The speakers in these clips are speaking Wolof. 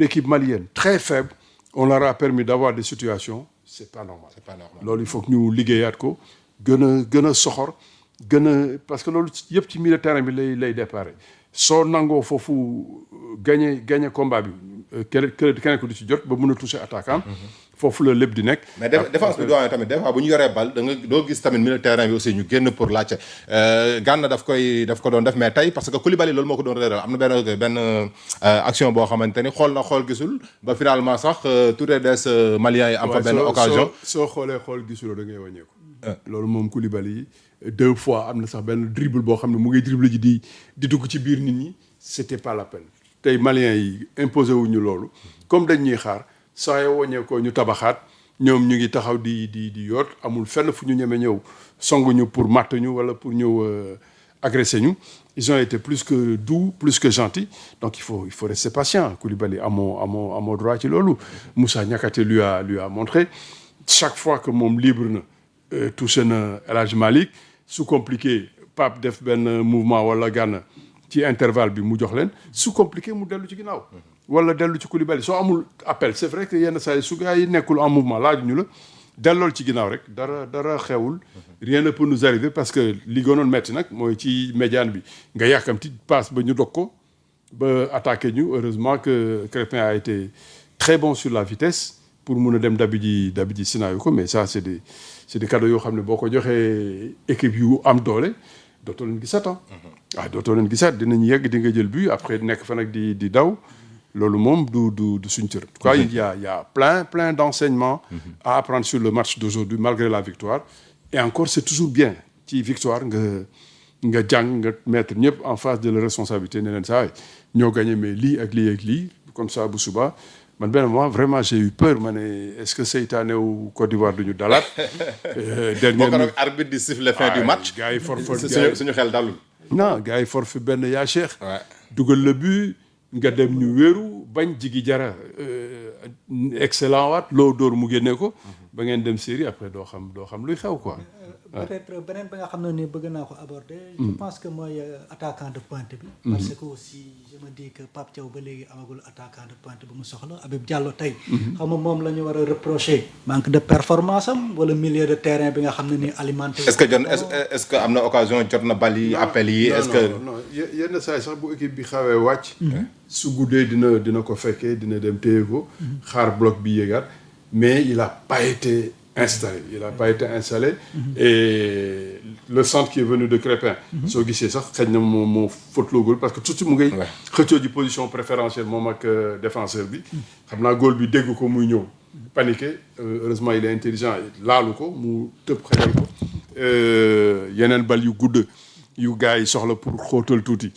l'équipe malienne très faible on leur a permis d'avoir des situations c'est pas normal loolu il faut que ñu liggéeyaat ko gën a soxor parce que loolu yëpp ci milieu de terrain bi lay déparé soo nangoo foofu gagner combat bi keneen ko du ci jot ba mën a toucher attaquant foofu la lépp di nekk. mais défense bi doyen tamit des fois bu ñu yoree bal da nga doo gis tamit milieu de terrain bi aussi ñu génn pour laajte Gana daf ko doon def mais tey parce que Koulibaly loolu moo ko doon réeral am na benn action boo xamante ni xool gisul ba finalement sax tout est des Maliens yi am fa benn occasion. soo xoolee gisuloo da ngay wàññeeku. loolu moom Koulibaly 2 fois am na sax benn dribble boo xam ne mu ngi dribble ji di dugg ci biir nit ñi c'était pas la peine tey Maliens yi imposé wuñu loolu comme dañ ñuy xaar. saa yoo wàññeekoo ñu tabaxaat ñoom ñu ngi taxaw di yoot amul fenn fu ñu ñeme ñëw songuñu pour matt ñu wala pour ñëw agresser ñu ils ont été plus que doux plus que gentils donc il faut rester patient Koulibaly amoo droit ci loolu Moussa Niakhaté lui a montré chaque fois que moom libre na touché na El Hadj Malick su compliqué Pape def benn mouvement wala Gana ci intervalle bi mu jox leen su compliqué mu dellu ci ginnaaw wala dellu ci Koulibaly soo amul appel c'est vrai que yenn saa yi su gars yi nekkul en mouvement laajuñu la dellool ci ginnaaw rek dara xewul rien ne peut nous arriver parce que li gënoon metti nag mooy ci médiane bi nga yàkkamti passe ba ñu dog ko ba attaqué ñu heureusement que Crépin a été très bon sur la vitesse pour mun a dem dabi ji sinaayu ko mais ça c'est des cadeaux yoo xam ne boo ko joxee équipe yu am doole dootoo leen gisaat dootoo leen gisaat dinañ yegg di nga jël but après nekk fa nag di daw loolu moom du suñ cër. En tout cas il y a plein d'enseignements à apprendre sur le match d'aujourd'hui malgré la victoire et encore c'est toujours bien ci victoire nga jàng nga mettre ñëpp en face de la responsabilité ne leen saa ñoo gagné mais lii ak lii comme ça bu suba man benn moment vraiment j'ai eu peur ma ne est-ce que seytaane wu Côte d'Ivoire duñu dalaat. dernier minute arbitre di siffle fin du match. gars yi suñu xel dalul. non gars yi forfait benn yaa Cheikh. dugal le but. nga dem ñu wéeru bañ jigi jara excellent waat loo dóor mu génne ko ba ngeen dem série après doo xam luy xew quoi. peut-être beneen bi nga xam ne ni bëgg naa ko aborder. je pense que mooy attaquant de pointe bi. parce que aussi je me dis que Pape Thiaw ba léegi amagul attaquant de pointe bi mu soxla Habib Diallo tey. xam nga moom la ñu war a reprocher. manque de performance am wala milieu de terrain bi nga xam ne ni alimenté. est-ce que am na occasion jot na bal yi appel yi. est-ce que non yenn saa yi sax bu équipe bi xawee wàcc. su guddee dina ko fekkee dina dem téye ko. xaar bloc bi yéegaat mais il a pas été installé. Et le centre qui est venu de Crépin. soo gisee sax xëy na moo fóotloo góol parce que tout de suite mu ngay. xëccoo ji position préférentielle moom ak défenseur bi. xam naa góol bi dégg ko muy ñëw. paniqué heureusement il est intelligent laalu ko mu tëb xajal ko. yeneen bal yu gudd yu gars yi soxla pour xóotal tuuti.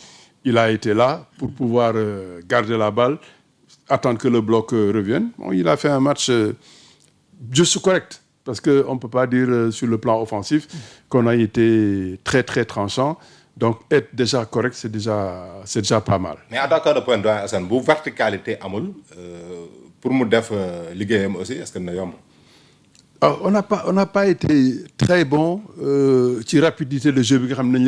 il a été là pour pouvoir garder la balle attendre que le bloc revienne bon il a fait un match juste correct parce que on peut pas dire sur le plan offensif qu'on a été très très tranchant donc être déjà correct c'est déjà pas mal. mais attaquant de pointe doyen Assane bu verticalité amul pour mu def liggéeyam aussi est-ce que dina yomb. on n'a pas été très bon ci rapidité de jeu bi nga xam ne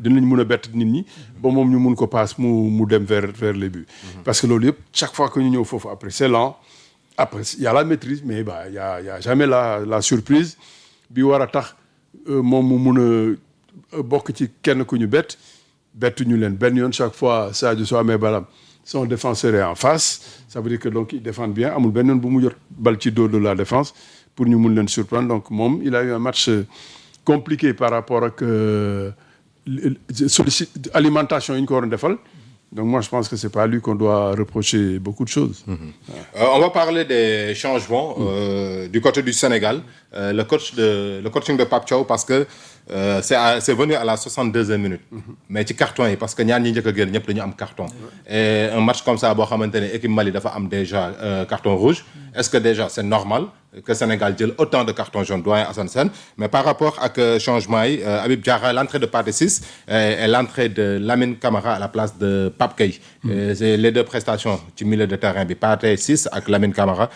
dinañ mun a bett nit ñi ba moom ñu mun ko passe mu dem vers les buts. parce que loolu yëpp chaque fois que ñu ñëw foofu après c'est lent après il y a la maîtrise mais il y a jamais la surprise bi war a tax moom mu mun a bokk ci kenn ku ñu bettu ñu leen benn yoon chaque fois Sadio soo amee balam son défenseur est en face ça veut dire que donc ils défendent bien amul benn yoon bu mu jot bal ci dos de la défense. pour ñu mun leen surprendre donc moom il a eu un match compliqué par rapport ak alimentation yi ñu ko waroon defal donc moi je pense que c'est pas lui qu'on doit reprocher beaucoup de choses. On va parler des changements du côté du Sénégal le coaching de Pape Thiaw parce que c'est venu à la 62e minute. mais ci carton yi parce que ñaar ñi njëkk a génn ñëpp dañu am carton. et un match comme ça boo xamante ne équipe Mali dafa am déjà carton rouge. est-ce que déjà c'est normal que Sénégal jël autant de cartons jaunes doyen Assane Sène mais par rapport ak changement yi Habib Diarra l'entrée de Pathé Ciss et l'entrée de Lamine Camara à la place de Pape Gueye. c'est les deux prestations ci milieu de terrain bi Pathé Ciss ak Lamine Camara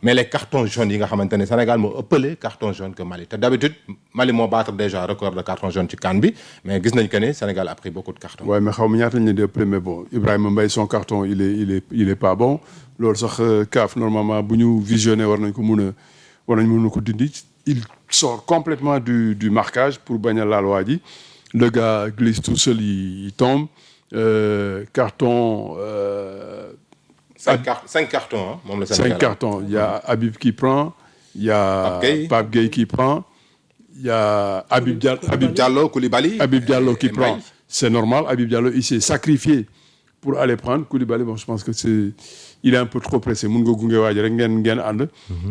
mais les cartons jaunes yi nga xamante ne Sénégal moo ëppale carton jaune que Mali te d'habitude Mali moo battre déjà record de carton jaune ci CAN bi mais gis nañ que ne Sénégal a pris beaucoup de cartons. Ouais, mais xaw ma ñaata lañ leen di ëppale mais bon Ibrahima Mbaye son carton il est pas bon loolu sax CAF normalement bu ñu visionné war nañ ko dindi. Il sort complètement du marquage pour bañ a laal waa ji le gars glisse tout seul il tombe carton. 5 cartons moom la Sénégal 5 cartons il y a Habib qui prend il y a Pape Gueye qui prend il y a Habib Diallo Koulibaly qui prend c'est normal Habib Diallo il s'est sacrifié pour aller prendre Koulibaly bon je pense que il est un peu trop pressé mun nga gunge waa ji rek ngeen ànd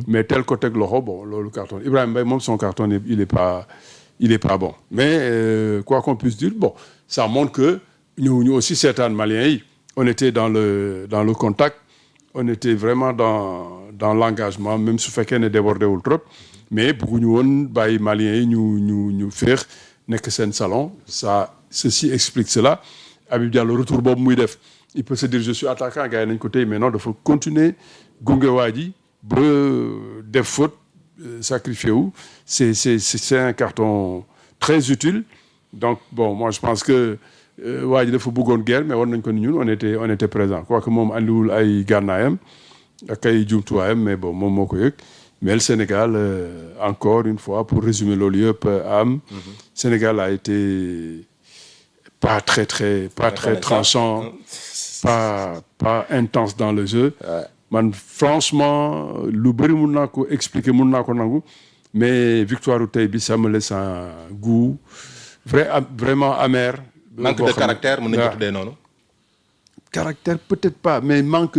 mais tel ko teg loxo bon loolu carton Ibrahima Mbaye moom son carton il est pas bon mais quoi qu'on puisse dire bon ça montre que ñu aussi seetaan Maliens yi on était dans le contact on était vraiment dans l'engagement même su fekkee ne débordé wul trop mais bëgguñu woon bàyyi Maliens yi ñu féex nekk seen salon ceci explique cela Habib Diallo retour boobu muy def il peut se dire je suis attaquant gars yi nañ ko tey mais non dafa continuer gunge waa ji ba def faute sacrifié wu c'est un carton très utile donc bon moi je pense que waa ji dafa bëggoon guerre mais war nañ ko ni ñun on était présent quoi que moom andiwul ay gànnaayam ak ay jumtuwaayam mais bon moom moo ko yëg mais le Sénégal encore une fois pour résumer loolu yëpp Sénégal a été pas très tranchant pas intense dans le jeu man franchement lu bëri mun naa ko expliquer mun naa ko nangu mais victoire u tey bi ça me laisse un goût vraiment amer. Manque de caractère mën nañu ko tuddee noonu. Caractère peut-être pas mais manque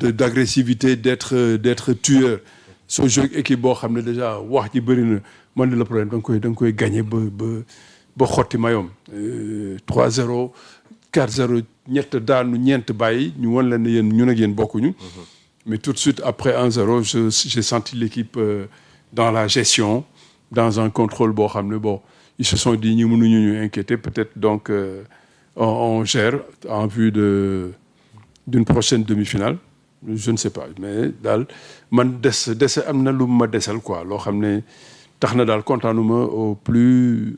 d'agressivité d'être tueur soo joué équipe boo xam ne déjà wax ji bëri na man de le problème da nga koy gagné ba xotti mayom 3-0 4-0 ñett daanu ñeent bàyyi ñu wan leen ne yéen ñun ak yéen bokkuñu mais tout de suite après 1-0 j'ai senti l'équipe dans la gestion dans un contrôle boo xam ne bon ils se sont dit ñi mënuñu ñu inquiéter peut-être donc on gère en vue d'une prochaine demi-finale je ne sais pas mais daal man dese am na lu ma desal quoi loo xam ne tax na daal kontaanuma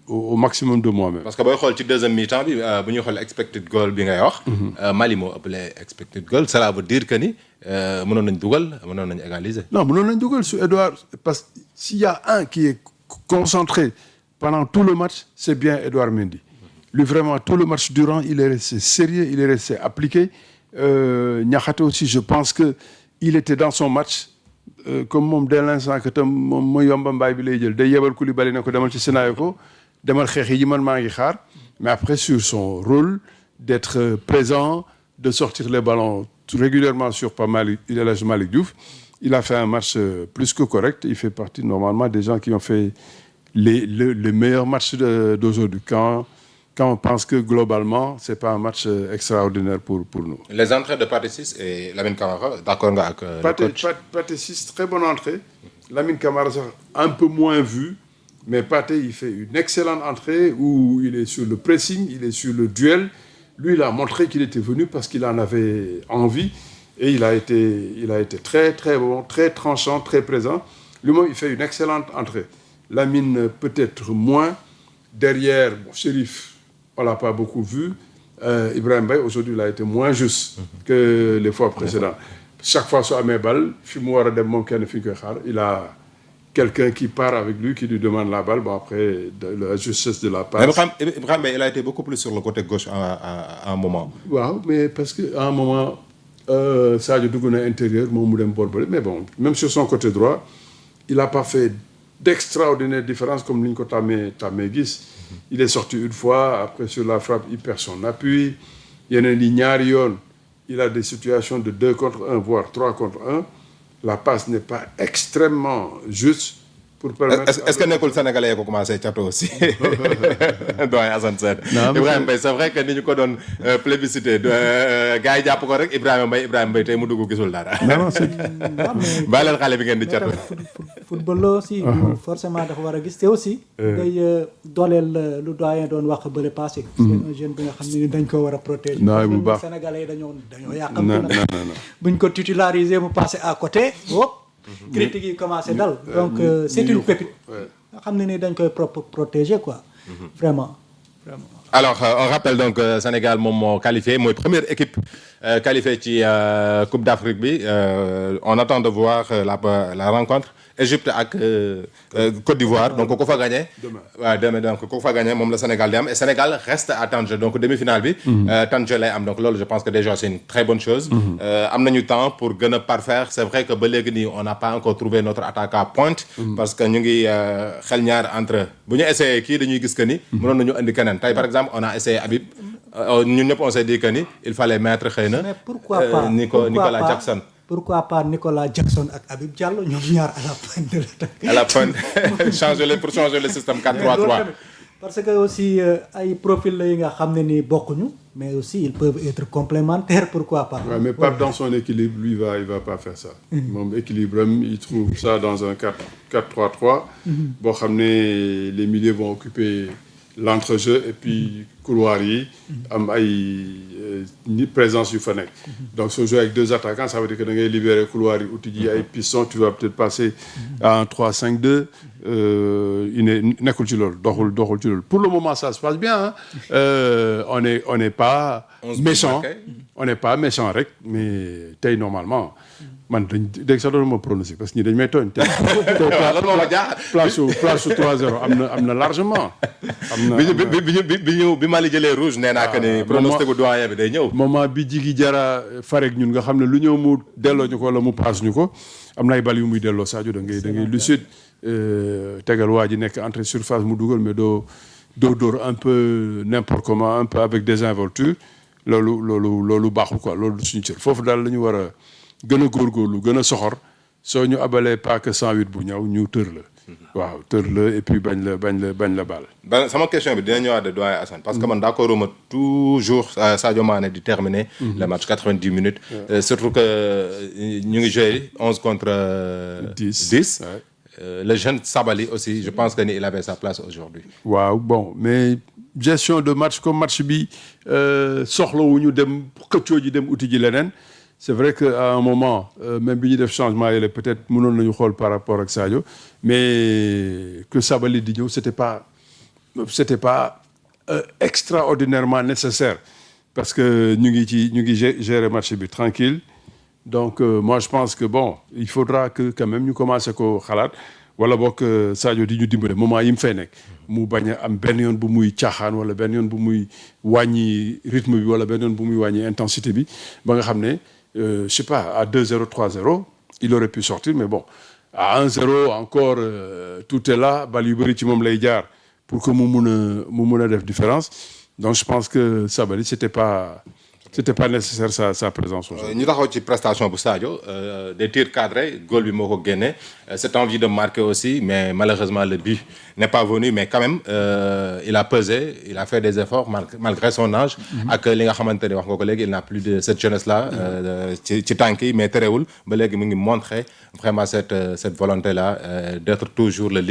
au maximum de moi-même. parce que booy xool ci deuxième mi-temps bi bu ñuy xool expected goal bi ngay wax. Mali moo ëppale expected goal cela veut dire que ni mënoon nañ dugal mënoon nañ égaliser. non mënoon nañ dugal su Edouard parce que s'il y a un qui est concentré pendant tout le match c'est bien Edouard Mendy. Lui vraiment tout le match durant il est resté sérieux il est resté appliqué Niakhaté aussi je pense que il était dans son match. Comme moom dès l'instant que tam moom mooy yomba mbaay bi lay jël day yebal Koulibaly ne ko demal ci scénario ko demal xeex yi man maa ngi xaar mais après sur son rôle d'être présent de sortir les ballons régulièrement sur El Hadji Malick Diouf il a fait un match plus que correct il fait partie normalement des gens qui ont fait le meilleur match d'aujourd'hui quand on pense que globalement c'est pas un match extraordinaire pour nous. Les entrées de Pathé Ciss et Lamine Camara d'accord nga ak le coach. Pathé Ciss très bonne entrée Lamine Camara sax un peu moins vu mais Pathé il fait une excellente entrée où il est sur le pressing il est sur le duel lui il a montré qu'il était venu parce qu'il en avait envie et il a été très très bon très tranchant très présent lui moom il fait une excellente entrée Lamine peut-être moins derrière bon Chérif on l'a pas beaucoup vu Ibrahima Mbaye aujourd'hui il a été moins juste que les fois précédentes chaque fois su amee balle fi mu war a dem moom kenn fi ñu koy xaar il a quelqu'un qui part avec lui qui lui demande la balle bon après la justesse de la passe. Ibrahima Mbaye il a été beaucoup plus sur le côté gauche à un moment. waaw mais parce que à un moment Sadio dugg na intérieur moom mu dem boor bële mais bon même sur son côté droit il a pas fait d'extraordinaire différence comme li ñu ko tàmmee gis. Il est sorti une fois après sur la frappe il perd son appui yeneen yi ñaari yoon il a des situations de 2 contre 1 voire 3 contre 1 la passe n'est pas extrêmement juste pour permettre est-ce que nekkul sénégalais yi ko commencé cato aussi doyen Assane Sène Ibrahima Mbaye c'est vrai que ni ñu ko doon plébiscité gars yi jàpp ko rek Ibrahima Mbaye tey mu dugg gisul dara non bàyyi leen xale bi ngeen di cato football la aussi. forcément dafa war a gis te aussi. day dooleel lu doyen doon wax bële passé. c'est un jeune bi nga xam ne dañ ko war a protéger. non bu baax Sénégalais yi dañoo yàqam. non buñ ko titulariser mu passé à côté. critiques yi commencé dal. donc c'est une pépite. nga xam ne ni dañ koy protéger quoi. vraiment. Alors on rappelle donc Sénégal moom moo qualifié mooy première équipe qualifiée ci Coupe d'Afrique bi on attend de voir la rencontre Égypte ak Côte d'Ivoire donc ku fa gagné. waaw demain donc ku fa gagné moom la Sénégal di am et Sénégal reste à Tanger donc demi-finale bi. Tanger lay am donc loolu je pense que déjà c'est une très bonne chose. am nañu temps pour gën a parfaire c'est vrai que ba léegi nii on n'a pas encore trouvé notre attaquant à pointe. parce que ñu ngi xel ñaar entre bu ñu essayé kii dañuy gis que ni. mënoon nañu indi keneen tey par exemple on a essayé Habib ñun ñëpp on s'est dit que ni il fallait mettre xëy na. mais pourquoi pas Nicolas Jackson. pourquoi pas Nicolas Jackson ak Habib Diallo ñoom ñaar à la pointe de l'attaque. à la pointe pour changer le système 4-3-3. parce que aussi ay profil la yi nga xam ne ni bokkuñu mais aussi ils peuvent être complémentaires pourquoi pas. Ouais, mais Pape dans son équilibre lui il va pas faire ça. moom équilibre am il trouve ça dans un 4-3-3. boo xam ne les milieux vont occuper l'entrejeu et puis couloir yi am ay présence yu fa nekk. donc soo jouer avec deux attaquants ça veut dire que da ngay libérer couloir yi uti ji ay pistons tu vas peut-être passer à un 3-5-2 nekkul ci loolu doxul ci loolu pour le moment ça se passe bien on n'est pas méchant on n'est pas méchant rek mais tey normalement man dégg sax doon ma pronostic parce que ñi dañ may tooñ tey place su 3-0 am na largement bi Mali jëlee rouge nee naa que ni pronostic bu doyen bi day ñëw moment bi Jigi Jara farek ñun nga xam ne lu ñëw mu delloo ñu ko wala mu paas ñu ko am na ay bal yu muy delloo Sadio da ngay lucide tegal waa ji nekk entrée surface mu dugal mais doo dóor un peu n'importe comment un peu avec désinvolture loolu baaxul quoi loolu suñu cër foofu daal la ñu war a gën a góorgóorlu gën a soxor soo ñu abalee paak 108 bu ñëw ñu tër la waaw tër la et puis bañ la baal. sama question bi dina ñëwaat de doyen Assane parce que man d'accord ma toujours Sadio Mané di terminer le match 90 minutes. surtout que ñu ngi joué 11 contre 10. Le jeune Sabali aussi je pense que ni il avait sa place aujourd'hui. waaw bon mais gestion de match comme match bi soxlawuñu dem xëccoo ji dem uti ji leneen. c'est vrai que à un moment même bi ñu def changement yi peut-être mënoon nañu xool par rapport ak Sadio mais que Sabali di ñëw c'était pas extraordinairement nécessaire parce que ñu ngi gérer match bi tranquille donc moi je pense que bon il faudra que quand même ñu commencer ko xalaat wala boog Sadio di ñu dimbale moment yi mu fay nekk mu bañ a am benn yoon bu muy caaxaan wala benn yoon bu muy wàññi rythme bi wala benn yoon bu muy wàññi intensité bi ba nga xam ne je sais pas à 2-0 3-0 il aurait pu sortir mais bon à 1-0 encore tout est là bal yu bëri ci moom lay jaar pour que mu mun a def différence donc je pense que Sabali c'était pas nécessaire sa présence aujourd'hui. ñu taxaw ci prestation bu Sadio des tirs cadrés goal bi moo ko génne cette envie de marquer aussi mais malheureusement le but n'est pas venu mais quand même il a pesé il a fait des efforts malgré son âge. ak li nga xamante ne wax nga ko léegi il n'a plus de cette jeunesse là ci tànk yi mais terewul ba léegi mu ngi montrer vraiment cette volonté là d'être toujours le